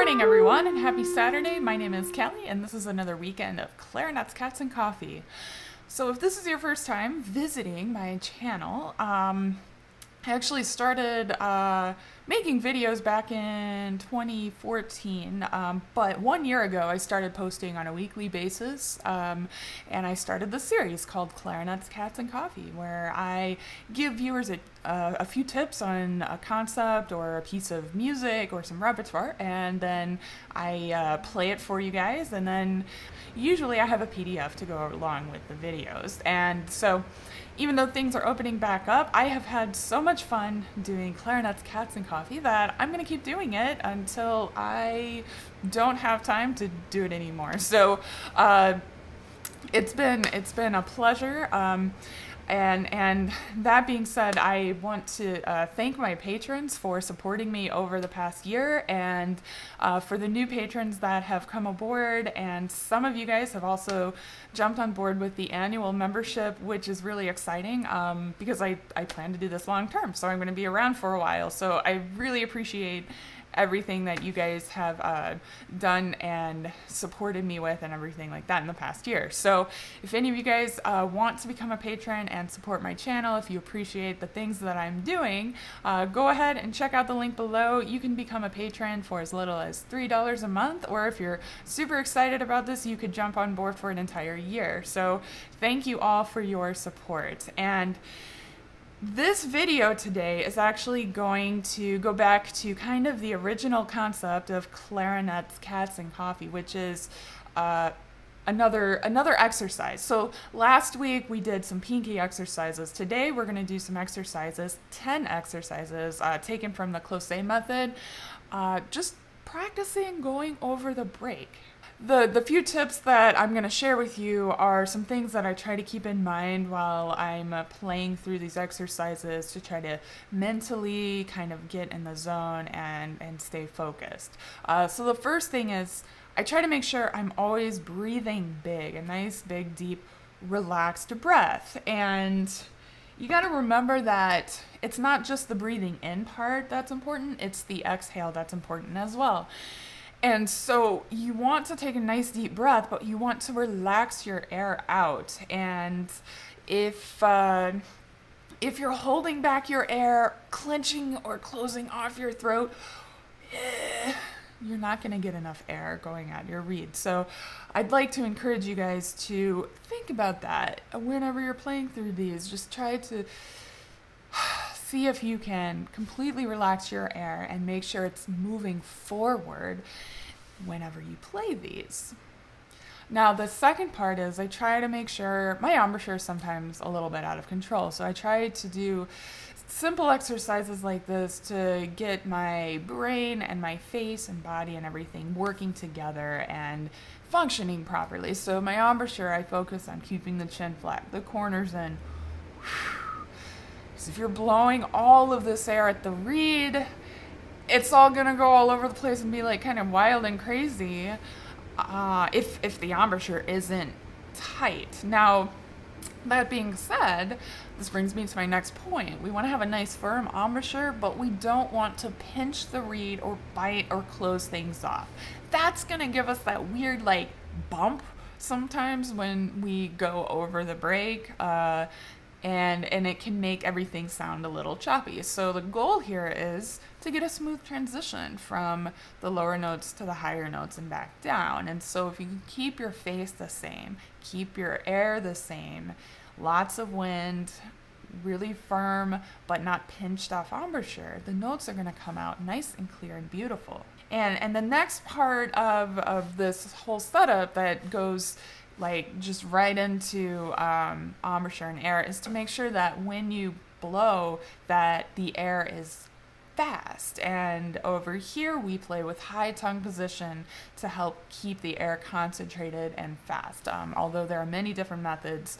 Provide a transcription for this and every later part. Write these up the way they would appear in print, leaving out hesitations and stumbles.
morning, everyone, and happy Saturday. My name is Kelly, and this is another weekend of Clarinets, Cats, and Coffee. So if this is your first time visiting my channel, I actually started making videos back in 2014, but 1 year ago I started posting on a weekly basis, and I started this series called Clarinets, Cats, and Coffee, where I give viewers a few tips on a concept or a piece of music or some repertoire, and then I play it for you guys, and then usually I have a PDF to go along with the videos. And so even though things are opening back up, I have had so much fun doing Clarinets, Cats, and Coffee that I'm going to keep doing it until I don't have time to do it anymore. So it's been a pleasure. And that being said, I want to thank my patrons for supporting me over the past year, and for the new patrons that have come aboard, and some of you guys have also jumped on board with the annual membership, which is really exciting because I plan to do this long term, so I'm going to be around for a while. So I really appreciate everything that you guys have done and supported me with and everything like that in the past year. So if any of you guys want to become a patron and support my channel, if you appreciate the things that I'm doing, go ahead and check out the link below. You can become a patron for as little as $3 a month, or if you're super excited about this, you could jump on board for an entire year. So thank you all for your support. And this video today is actually going to go back to kind of the original concept of Clarinets, Cats, and Coffee, which is another exercise. So last week we did some pinky exercises. Today we're going to do some exercises, 10 exercises taken from the close method, just practicing going over the break. The few tips that I'm going to share with you are some things that I try to keep in mind while I'm playing through these exercises to try to mentally kind of get in the zone and stay focused. So the first thing is I try to make sure I'm always breathing big, a nice, big, deep, relaxed breath. And you got to remember that it's not just the breathing in part that's important, it's the exhale that's important as well. And so you want to take a nice deep breath, but you want to relax your air out. And if you're holding back your air, clenching or closing off your throat, you're not going to get enough air going out your reed. So I'd like to encourage you guys to think about that whenever you're playing through these. Just try to see if you can completely relax your air and make sure it's moving forward whenever you play these. Now, the second part is I try to make sure my embouchure is sometimes a little bit out of control. So I try to do simple exercises like this to get my brain and my face and body and everything working together and functioning properly. So my embouchure, I focus on keeping the chin flat, the corners in. So if you're blowing all of this air at the reed, it's all gonna go all over the place and be like kind of wild and crazy if the embouchure isn't tight. Now, that being said, this brings me to my next point. We want to have a nice firm embouchure, but we don't want to pinch the reed or bite or close things off. That's gonna give us that weird like bump sometimes when we go over the break. And it can make everything sound a little choppy. So the goal here is to get a smooth transition from the lower notes to the higher notes and back down. And so if you can keep your face the same, keep your air the same, lots of wind, really firm but not pinched off embouchure, the notes are going to come out nice and clear and beautiful. And the next part of this whole setup that goes like just right into embouchure and air is to make sure that when you blow that the air is fast. And over here we play with high tongue position to help keep the air concentrated and fast. Although there are many different methods,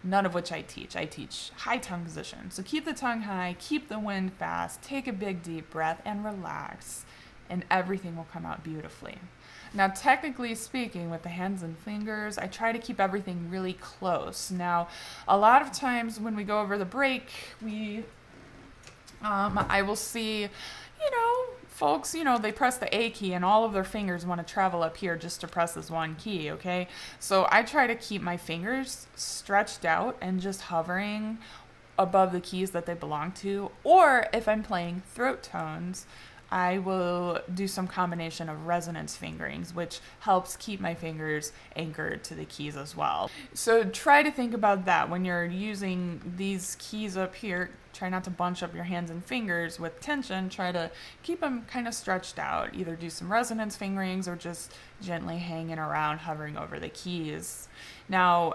none of which I teach. I teach high tongue position. So keep the tongue high, keep the wind fast, take a big deep breath and relax, and everything will come out beautifully. Now, technically speaking, with the hands and fingers, I try to keep everything really close. Now, a lot of times when we go over the break, I will see, folks, you know, they press the A key and all of their fingers want to travel up here just to press this one key, okay? So I try to keep my fingers stretched out and just hovering above the keys that they belong to. Or if I'm playing throat tones, I will do some combination of resonance fingerings, which helps keep my fingers anchored to the keys as well. So try to think about that when you're using these keys up here. Try not to bunch up your hands and fingers with tension. Try to keep them kind of stretched out. Either do some resonance fingerings or just gently hanging around, hovering over the keys. Now,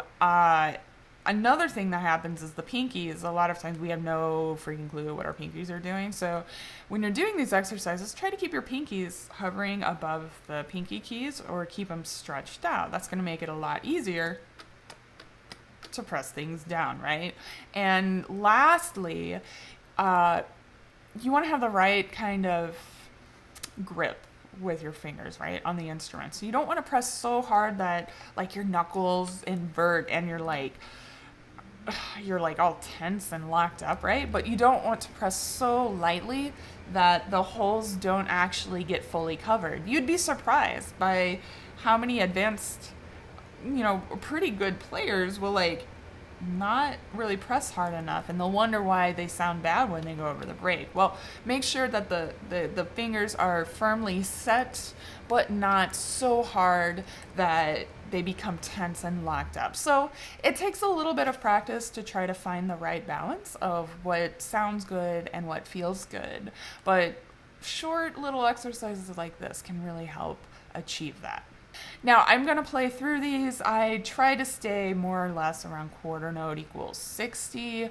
another thing that happens is the pinkies. A lot of times we have no freaking clue what our pinkies are doing. So when you're doing these exercises, try to keep your pinkies hovering above the pinky keys or keep them stretched out. That's going to make it a lot easier to press things down, right? And lastly, you want to have the right kind of grip with your fingers, right, on the instrument. So you don't want to press so hard that like your knuckles invert and you're like all tense and locked up, right? But you don't want to press so lightly that the holes don't actually get fully covered. You'd be surprised by how many advanced, you know, pretty good players will like not really press hard enough, and they'll wonder why they sound bad when they go over the break. Well, make sure that the fingers are firmly set, but not so hard that they become tense and locked up. So it takes a little bit of practice to try to find the right balance of what sounds good and what feels good. But short little exercises like this can really help achieve that. Now, I'm going to play through these. I try to stay more or less around quarter note equals 60.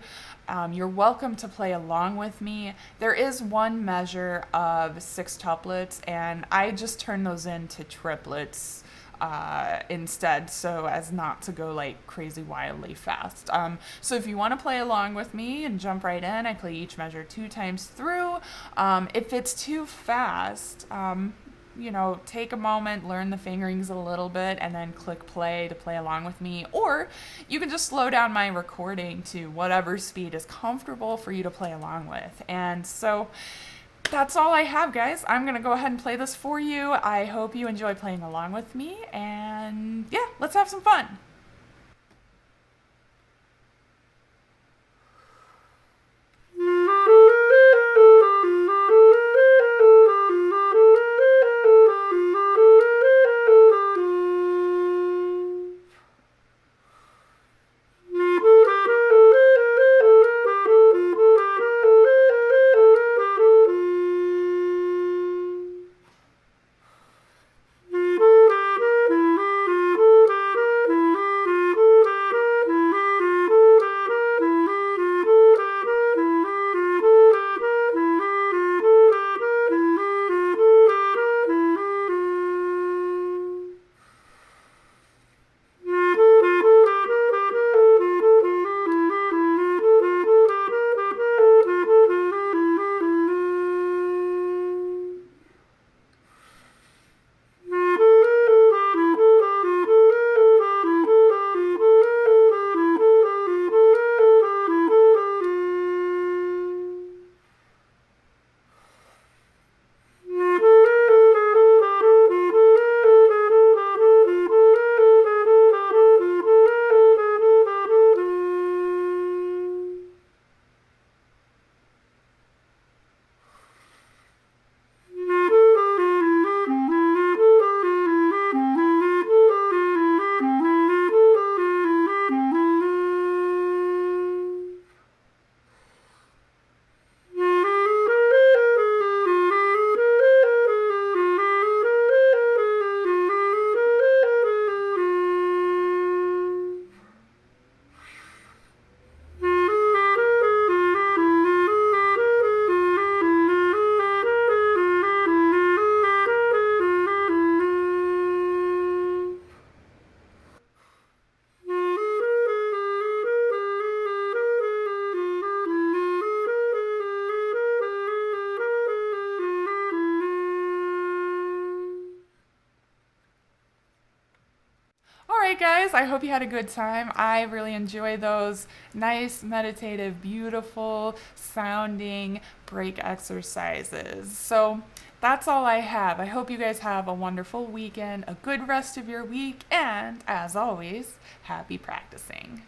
You're welcome to play along with me. There is one measure of 6-tuplets, and I just turn those into triplets instead, so as not to go like crazy wildly fast. So if you want to play along with me and jump right in, I play each measure 2 times through. If it's too fast, you know, take a moment, learn the fingerings a little bit, and then click play to play along with me. Or you can just slow down my recording to whatever speed is comfortable for you to play along with. And so that's all I have, guys. I'm going to go ahead and play this for you. I hope you enjoy playing along with me. And yeah, let's have some fun. guys, I hope you had a good time. I really enjoy those nice, meditative, beautiful sounding break exercises. So that's all I have. I hope you guys have a wonderful weekend, a good rest of your week, and as always, happy practicing.